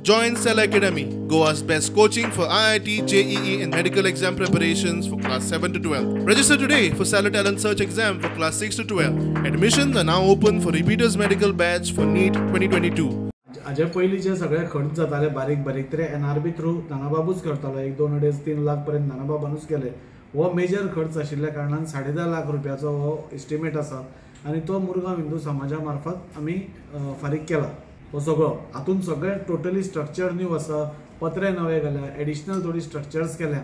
Join Cell Academy, Goa's best coaching for IIT, JEE and medical exam preparations for class 7 to 12. Register today for Cell Talent Search exam for class 6 to 12. Admissions are now open for repeaters medical batch for NEET 2022. हाजे पयलीं जे सगळे खर्च जाताले बारीक बारीक ते NRB through नानाबाबूच करतालो. 1-2-3 लाख पर्यंत नानाबाबानूच केले. हो मेजर खर्च आशिल्ल्या कारणान 10.5 लाख रुपयाचो हो एस्टिमेट आसा आनी तो मुरगांव हिंदू समाजा मार्फत आमी फारीक केला. हो सगळो हातून सगळे टोटली स्ट्रक्चर न्यू आसा, पत्रे नवे घाल्या, एडिशनल थोडी स्ट्रक्चर्स केल्या.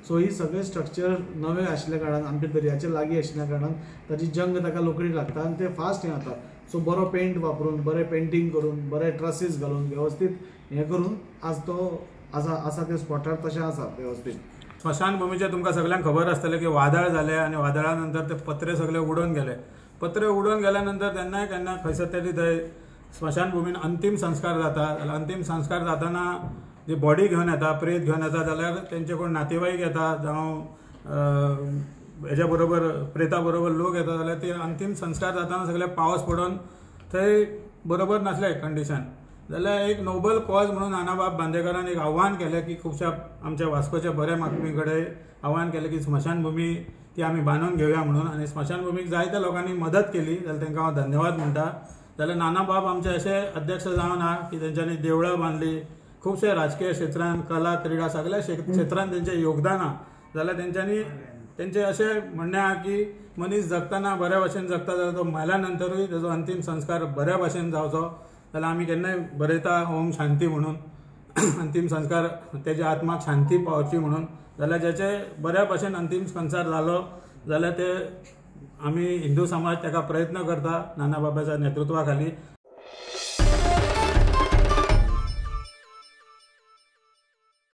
सो ही सगळे स्ट्रक्चर नवे आशिल्ल्या कारणान आमच्या दर्याचे लागीं आशिल्ल्या कारणान ताची जंग ताका लोकडी लागता आनी ते फास्ट हें जाता. सो बरो पेंट वापरून, बरें पेंटिंग करून, बरे ट्रसीस घालून व्यवस्थीत हें करून आज तो आसा त्या स्पॉटार तशें आसा व्यवस्थीत. स्मशानभूमीचे तुमकां सगळ्यांक खबर आसतलें की वादळ जालें आनी वादळा नंतर ते पत्रे सगळे उडोवन गेले. पत्रे उडोवन गेल्या नंतर केन्ना केन्ना खंयसर तरी थंय स्मशानभूमीन अंतिम संस्कार जाता. जाल्यार अंतिम संस्कार जाताना जी बॉडी घेवन येता, प्रेत घेवन येता, जाल्यार तेंचे कोण नातेवाईक येता जावं हेज्या बरोबर प्रेता बरोबर लोक येता, जाल्यार ते अंतिम संस्कार जाताना सगळे पावस पडून थंय बरोबर नासले कंडिशन. जाल्यार एक नोबल कॉज म्हणून नानाबाब बांदेकरान एक आव्हान केलें की खुबशा आमच्या वास्कोच्या बरे मागणी कडेन आव्हान केलें की स्मशानभूमी ती आमी बांदून घेवया म्हणून. आनी स्मशानभूमीक जायत्या लोकांनी मदत केली, जाल्यार तांकां हांव धन्यवाद म्हणटा. जाल्यार नानाबाब आमचे अशे अध्यक्ष जावन हा की तेंच्यांनी देवळां बांदली, खुबशे राजकीय क्षेत्रांत, कला क्रीडा सगळ्या क्षेत्रांत तेंचें योगदान आहा. जाल्यार तेंचें अशें म्हणणें आहा की मनीस जगतना बऱ्या भशेन जगता जाल्यार तो मेल्या नंतरूय तेजो अंतिम संस्कार बऱ्या भशेन जावचो. जाल्यार आमी केन्नाय बरयता ओम शांती म्हणून, अंतिम संस्कार तेज्या आत्माक शांती पावची म्हणून. जाल्यार जेचे बऱ्या भशेन अंतिम संस्कार जालो जाल्यार ते आमी हिंदू समाज ताका प्रयत्न करता नानाबाबाच्या नेतृत्वा खाली.